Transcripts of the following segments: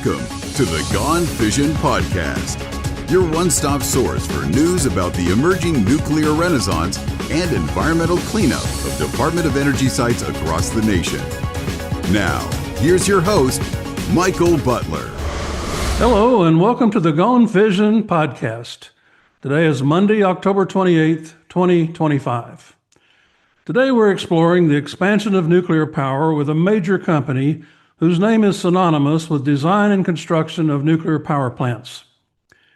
Welcome to the Gone Fission Podcast, your one-stop source for news about the emerging nuclear renaissance and environmental cleanup of Department of Energy sites across the nation. Now, here's your host, Michael Butler. Hello, and welcome to the Gone Fission Podcast. Today is Monday, October 28th, 2025. Today we're exploring the expansion of nuclear power with a major company whose name is synonymous with design and construction of nuclear power plants.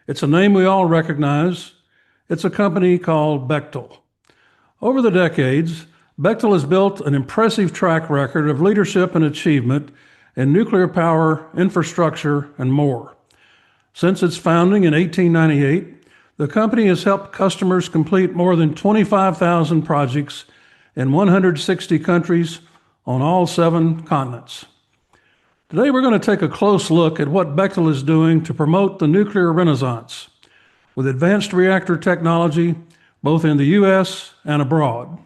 It's a name we all recognize. It's a company called Bechtel. Over the decades, Bechtel has built an impressive track record of leadership and achievement in nuclear power, infrastructure, and more. Since its founding in 1898, the company has helped customers complete more than 25,000 projects in 160 countries on all 7 continents. Today we're going to take a close look at what Bechtel is doing to promote the nuclear renaissance with advanced reactor technology both in the U.S. and abroad.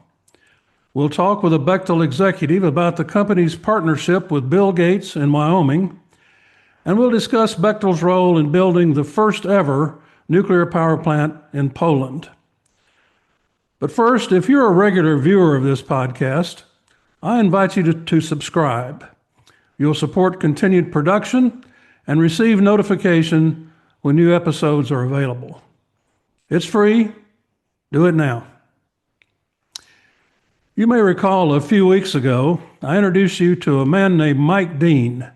We'll talk with a Bechtel executive about the company's partnership with Bill Gates in Wyoming, and we'll discuss Bechtel's role in building the first ever nuclear power plant in Poland. But first, if you're a regular viewer of this podcast, I invite you to subscribe. You'll support continued production and receive notification when new episodes are available. It's free. Do it now. You may recall a few weeks ago, I introduced you to a man named Mike Dean,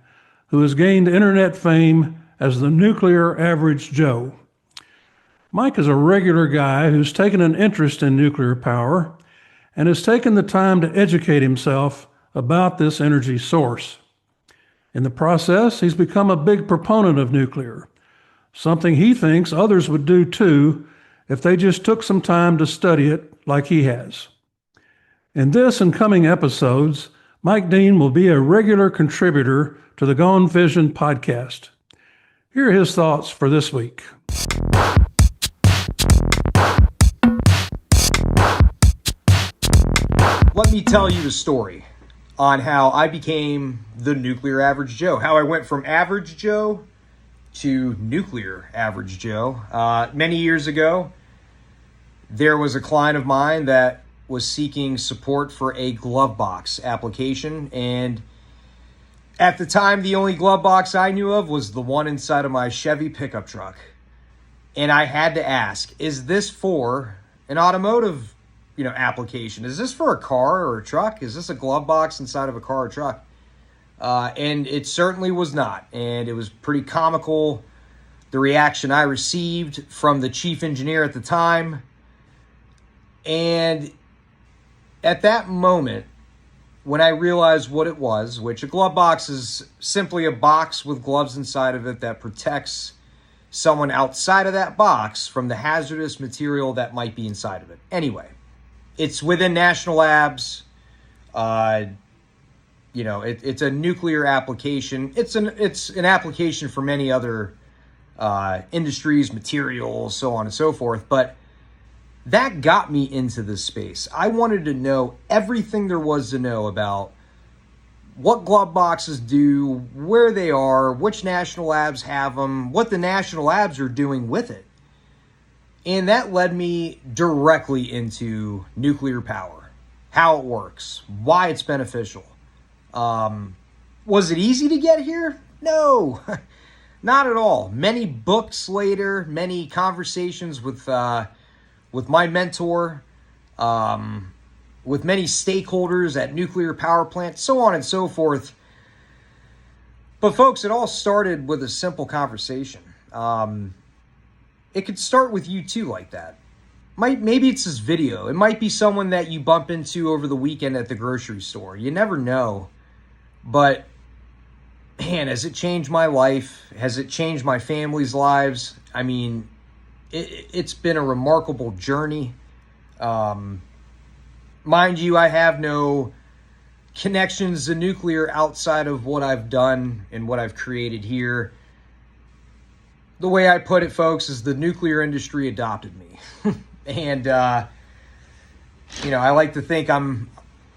who has gained internet fame as the Nuclear Average Joe. Mike is a regular guy who's taken an interest in nuclear power and has taken the time to educate himself about this energy source. In the process, he's become a big proponent of nuclear, something he thinks others would do too if they just took some time to study it like he has. In this and coming episodes, Mike Dean will be a regular contributor to the Gone Fission podcast. Here are his thoughts for this week. Let me tell you the story on how I became the Nuclear Average Joe, how I went from Average Joe to Nuclear Average Joe. Many years ago, there was a client of mine that was seeking support for a glove box application, and at the time, the only glove box I knew of was the one inside of my Chevy pickup truck. And I had to ask, is this for an automotive application? Is this for a car or a truck? Is this a glove box inside of a car or truck? And it certainly was not. And it was pretty comical, the reaction I received from the chief engineer at the time. And at that moment, when I realized what it was, which a glove box is simply a box with gloves inside of it that protects someone outside of that box from the hazardous material that might be inside of it. Anyway, it's within national labs. It's a nuclear application. It's an application for many other industries, materials, so on and so forth. But that got me into this space. I wanted to know everything there was to know about what glove boxes do, where they are, which national labs have them, what the national labs are doing with it. And that led me directly into nuclear power, how it works, why it's beneficial. Was it easy to get here? No, not at all. Many books later, many conversations with my mentor, with many stakeholders at nuclear power plants, so on and so forth. But folks, it all started with a simple conversation. It could start with you too like that. Maybe it's this video. It might be someone that you bump into over the weekend at the grocery store. You never know. But man, has it changed my life? Has it changed my family's lives? I mean, it's been a remarkable journey. Mind you, I have no connections to nuclear outside of what I've done and what I've created here. The way I put it, folks, is the nuclear industry adopted me. And, I like to think I'm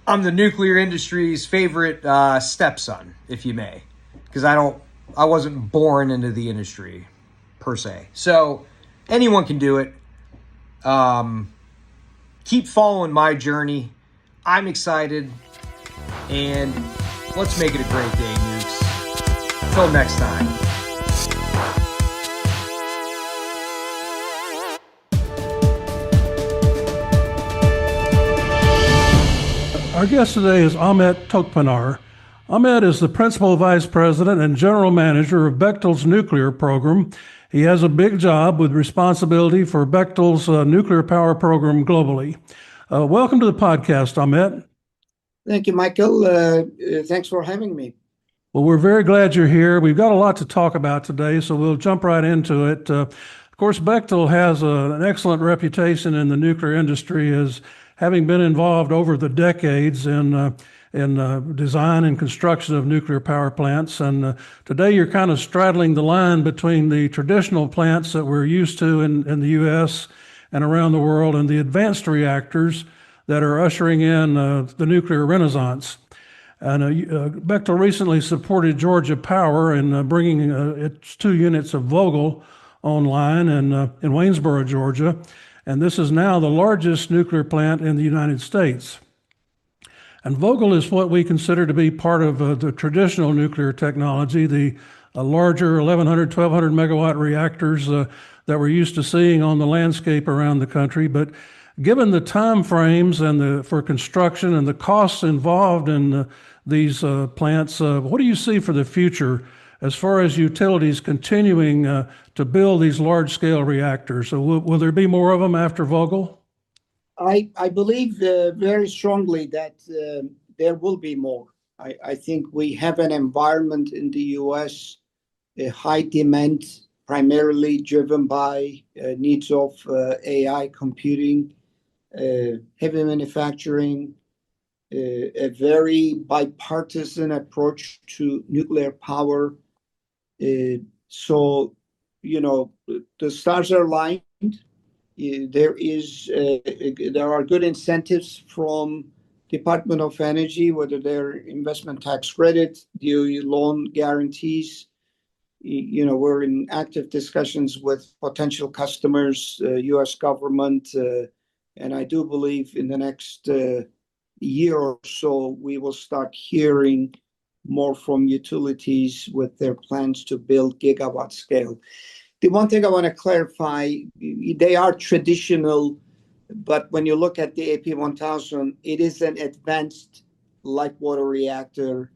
the nuclear industry's favorite stepson, if you may. Because I don't wasn't born into the industry per se. So anyone can do it. Keep following my journey. I'm excited, and let's make it a great day, Nukes. Until next time. Our guest today is Ahmet Tokpanar. Ahmet is the Principal Vice President and General Manager of Bechtel's nuclear program. He has a big job with responsibility for Bechtel's nuclear power program globally. Welcome to the podcast, Ahmet. Thank you, Michael. Thanks for having me. Well, we're very glad you're here. We've got a lot to talk about today, so we'll jump right into it. Of course, Bechtel has an excellent reputation in the nuclear industry as having been involved over the decades in design and construction of nuclear power plants. And today you're kind of straddling the line between the traditional plants that we're used to in the U.S. and around the world and the advanced reactors that are ushering in the nuclear renaissance. And Bechtel recently supported Georgia Power in bringing its 2 units of Vogtle online in Waynesboro, Georgia. And this is now the largest nuclear plant in the United States. And Vogtle is what we consider to be part of the traditional nuclear technology, the larger 1,100, 1,200 megawatt reactors that we're used to seeing on the landscape around the country. But given the time frames and for construction and the costs involved in these plants, what do you see for the future as far as utilities continuing to build these large-scale reactors? So will there be more of them after Vogtle? I believe very strongly that there will be more. I think we have an environment in the U.S., a high demand, primarily driven by needs of AI computing, heavy manufacturing, a very bipartisan approach to nuclear power. So, the stars are aligned. There are good incentives from Department of Energy, whether they're investment tax credit, DOE loan guarantees. We're in active discussions with potential customers, U.S. government, and I do believe in the next year or so, we will start hearing more from utilities with their plans to build gigawatt scale. The one thing I want to clarify, they are traditional, but when you look at the AP1000, it is an advanced light water reactor.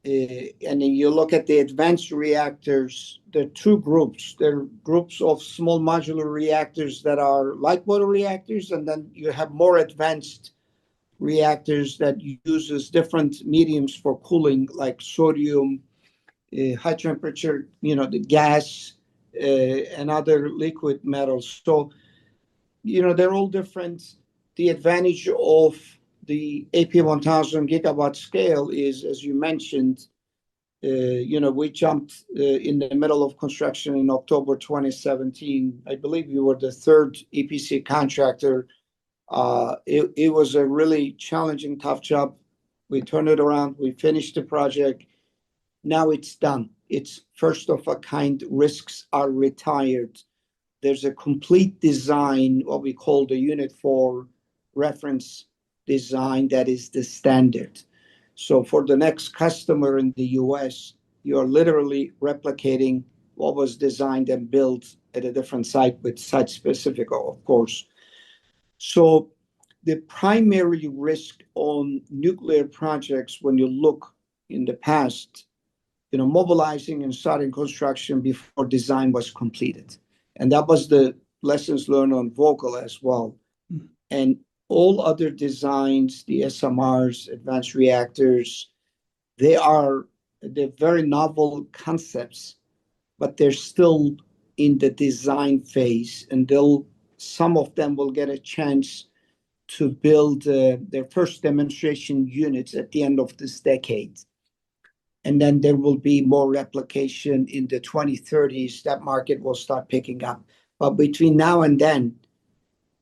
And then you look at the advanced reactors, there are 2 groups. There are groups of small modular reactors that are light water reactors, and then you have more advanced reactors that uses different mediums for cooling, like sodium, high temperature, the gas, and other liquid metals. So, they're all different. The advantage of the AP1000 gigawatt scale is, as you mentioned, we jumped in the middle of construction in October 2017. I believe you were the 3rd EPC contractor. It was a really challenging, tough job. We turned it around. We finished the project. Now it's done. It's first of a kind. Risks are retired. There's a complete design, what we call the Unit 4 reference design, that is the standard. So for the next customer in the US, you're literally replicating what was designed and built at a different site with site specific, of course. So the primary risk on nuclear projects, when you look in the past, mobilizing and starting construction before design was completed. And that was the lessons learned on Vogtle as well. And all other designs, the SMRs, advanced reactors, they're very novel concepts, but they're still in the design phase, and some of them will get a chance to build their first demonstration units at the end of this decade. And then there will be more replication in the 2030s. That market will start picking up. But between now and then,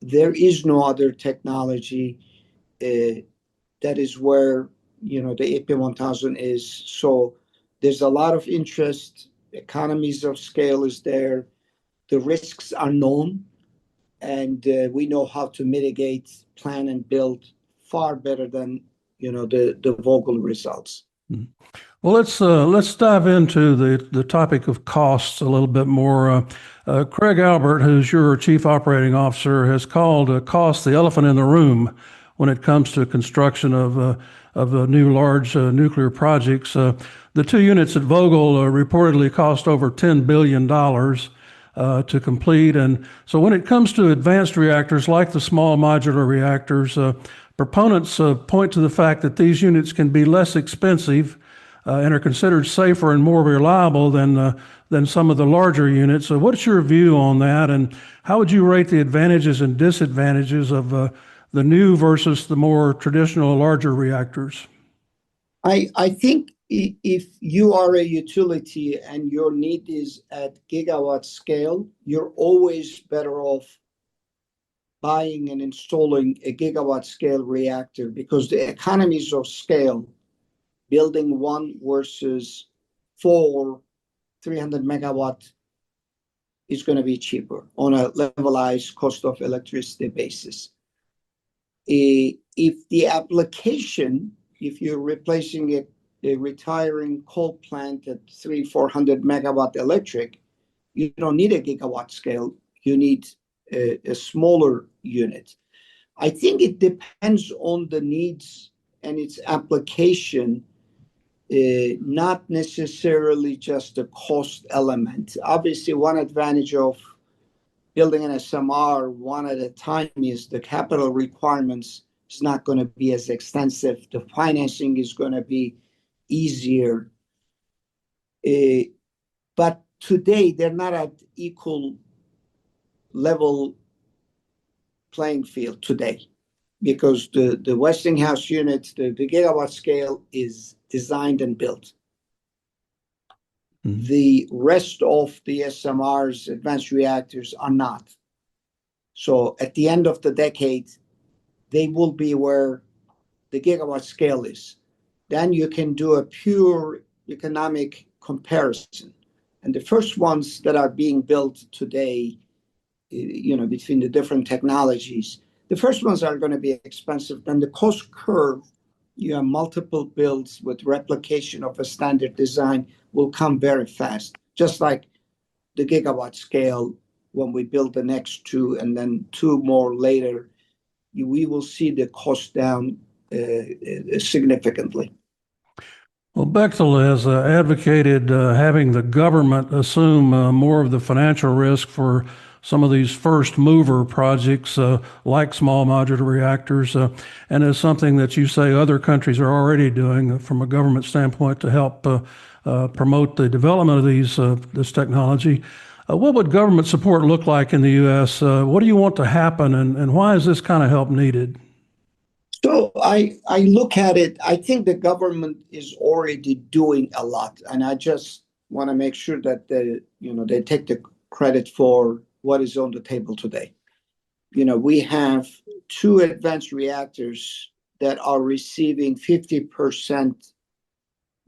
there is no other technology that is where, the AP1000 is. So There's a lot of interest. Economies of scale is there. The risks are known, and we know how to mitigate, plan, and build far better than the Vogel results. Well, let's dive into the topic of costs a little bit more. Craig Albert, who's your chief operating officer, has called cost the elephant in the room when it comes to construction of new large nuclear projects. The two units at Vogel reportedly cost over $10 billion to complete. And so when it comes to advanced reactors like the small modular reactors, proponents point to the fact that these units can be less expensive and are considered safer and more reliable than some of the larger units. So what's your view on that, and how would you rate the advantages and disadvantages of the new versus the more traditional larger reactors? I think if you are a utility and your need is at gigawatt scale, you're always better off buying and installing a gigawatt scale reactor, because the economies of scale, building one versus 300 megawatt, is going to be cheaper on a levelized cost of electricity basis. If the application, if you're replacing a retiring coal plant at 400 megawatt electric, you don't need a gigawatt scale. You need a smaller unit. I think it depends on the needs and its application, not necessarily just the cost element. Obviously, one advantage of building an SMR one at a time is the capital requirements is not going to be as extensive. The financing is going to be easier. But today, they're not at equal level playing field today, because the Westinghouse unit, the gigawatt scale, is designed and built. Mm-hmm. The rest of the SMRs, advanced reactors, are not. So at the end of the decade, they will be where the gigawatt scale is. Then you can do a pure economic comparison. And the first ones that are being built today, between the different technologies, the first ones are going to be expensive. Then the cost curve, you have multiple builds with replication of a standard design, will come very fast. Just like the gigawatt scale, when we build the next two and then two more later, we will see the cost down significantly. Well, Bechtel has advocated having the government assume more of the financial risk for some of these first mover projects like small modular reactors, and is something that you say other countries are already doing from a government standpoint to help promote the development of this technology. What would government support look like in the U.S.? What do you want to happen, and why is this kind of help needed? So I look at it, I think the government is already doing a lot, and I just want to make sure that they take the credit for what is on the table today. We have two advanced reactors that are receiving 50%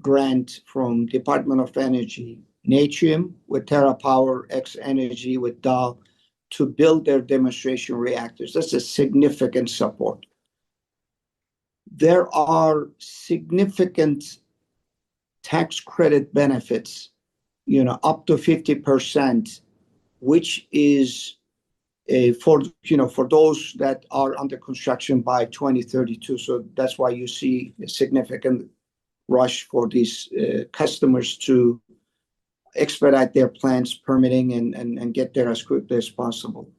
grant from Department of Energy, Natrium with TerraPower, X Energy with Dow, to build their demonstration reactors. That's a significant support. There are significant tax credit benefits, up to 50%, which is for those that are under construction by 2032. So that's why you see a significant rush for these customers to expedite their plans, permitting, and get there as quickly as possible.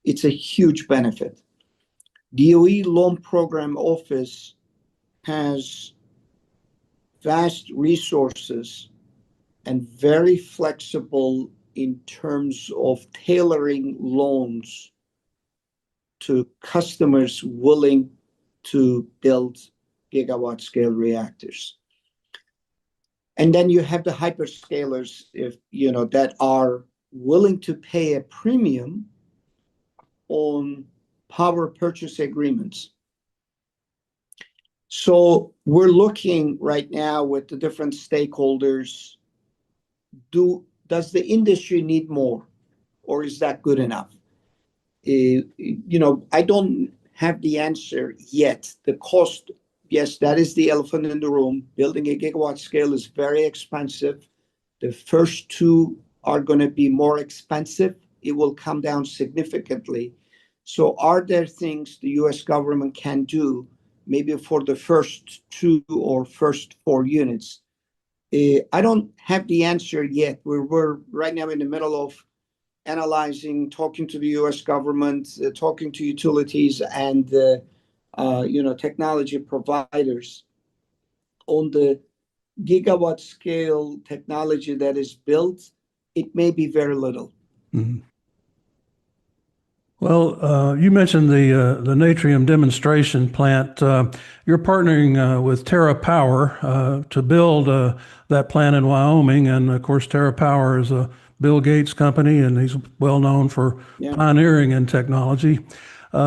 It's a huge benefit. DOE Loan Program Office has vast resources and very flexible in terms of tailoring loans to customers willing to build gigawatt scale reactors. And then you have the hyperscalers, that are willing to pay a premium on power purchase agreements. So we're looking right now with the different stakeholders. Does the industry need more, or is that good enough? I don't have the answer yet. The cost, yes, that is the elephant in the room. Building a gigawatt scale is very expensive. The first two are going to be more expensive. It will come down significantly. So are there things the US government can do maybe for the first two or first four units? I don't have the answer yet. We're right now in the middle of analyzing, talking to the US government, talking to utilities and technology providers on the gigawatt scale technology that is built. It may be very little. Mhm. Well, you mentioned the Natrium demonstration plant. You're partnering with Terra Power to build that plant in Wyoming, and of course, Terra Power is a Bill Gates company, and he's well known for pioneering in technology.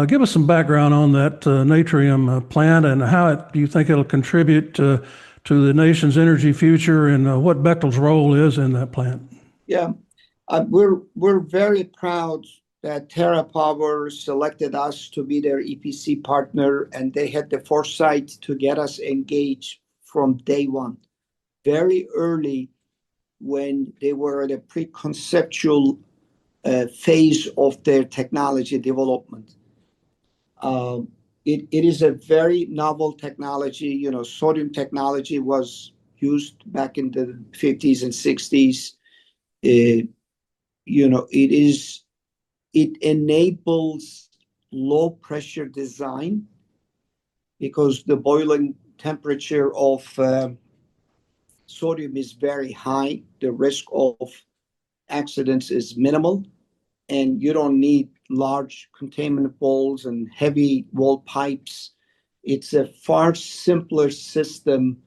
Give us some background on that Natrium plant and how do you think it'll contribute to the nation's energy future, and what Bechtel's role is in that plant. Yeah, we're very proud that Terra Power selected us to be their EPC partner, and they had the foresight to get us engaged from day one, very early when they were at a pre-conceptual phase of their technology development. It is a very novel technology. Sodium technology was used back in the 50s and 60s. It enables low pressure design because the boiling temperature of sodium is very high. The risk of accidents is minimal, and you don't need large containment walls and heavy wall pipes. It's a far simpler system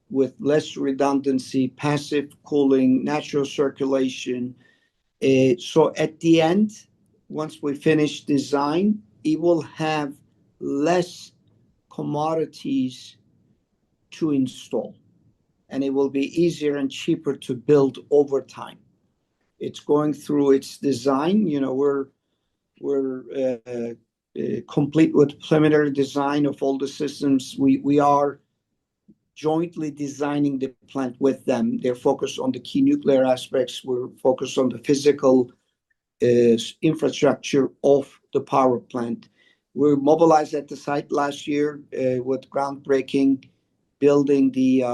with less redundancy, passive cooling, natural circulation. So at the end, once we finish design, it will have less commodities to install, and it will be easier and cheaper to build over time. It's going through its design. We're complete with preliminary design of all the systems. We are jointly designing the plant with them. They're focused on the key nuclear aspects. We're focused on the physical infrastructure of the power plant. We were mobilized at the site last year with groundbreaking, building the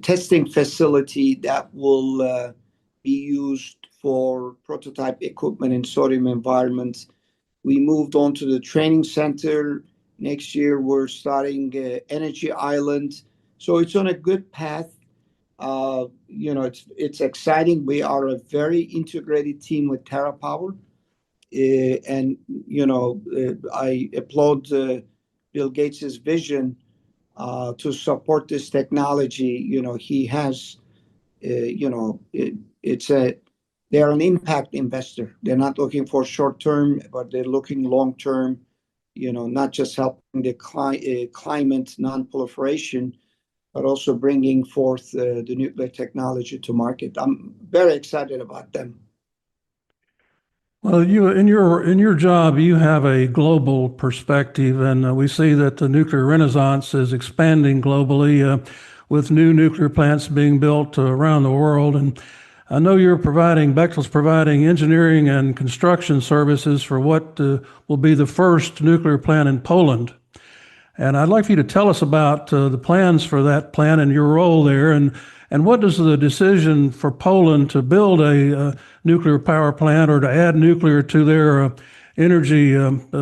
testing facility that will be used for prototype equipment in sodium environments. We moved on to the training center. Next year, we're starting Energy Island. So it's on a good path. It's exciting. We are a very integrated team with Terra Power. I applaud Bill Gates's vision to support this technology. He has, they're an impact investor. They're not looking for short term, but they're looking long term. Not just helping the climate non-proliferation, but also bringing forth the nuclear technology to market. I'm very excited about them. Well, you in your job, you have a global perspective, and we see that the nuclear renaissance is expanding globally with new nuclear plants being built around the world. And I know Bechtel's providing engineering and construction services for what will be the first nuclear plant in Poland. And I'd like for you to tell us about the plans for that plant and your role there, and what does the decision for Poland to build a nuclear power plant or to add nuclear to their energy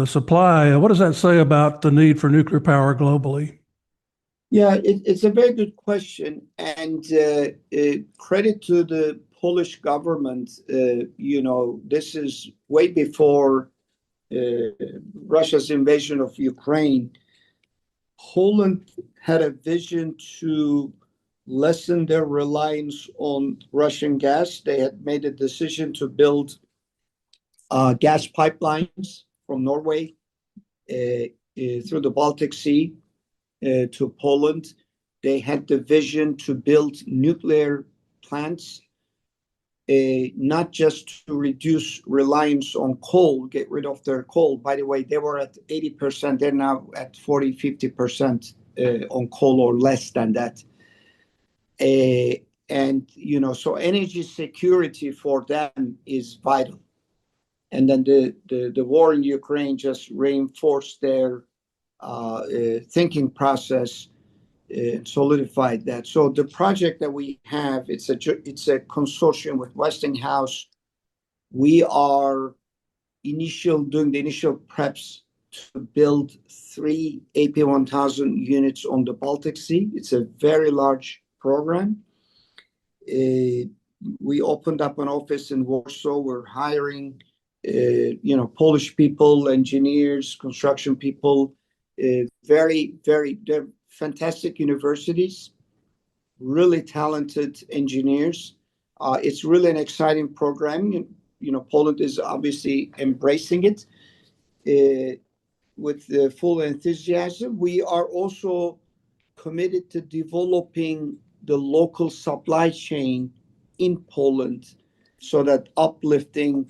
supply, what does that say about the need for nuclear power globally? Yeah, it's a very good question, and credit to the Polish government. This is way before Russia's invasion of Ukraine. Poland had a vision to lessen their reliance on Russian gas. They had made a decision to build gas pipelines from Norway through the Baltic Sea to Poland. They had the vision to build nuclear plants, not just to reduce reliance on coal, get rid of their coal. By the way, they were at 80%. They're now at 40, 50% on coal or less than that. And, so energy security for them is vital. And then the war in Ukraine just reinforced their thinking process, solidified that. So the project that we have, it's a consortium with Westinghouse. We are doing the initial preps to build 3 AP1000 units on the Baltic Sea. It's a very large program. We opened up an office in Warsaw. We're hiring, Polish people, engineers, construction people. They're fantastic universities, really talented engineers. It's really an exciting program. Poland is obviously embracing it with full enthusiasm. We are also committed to developing the local supply chain in Poland so that uplifting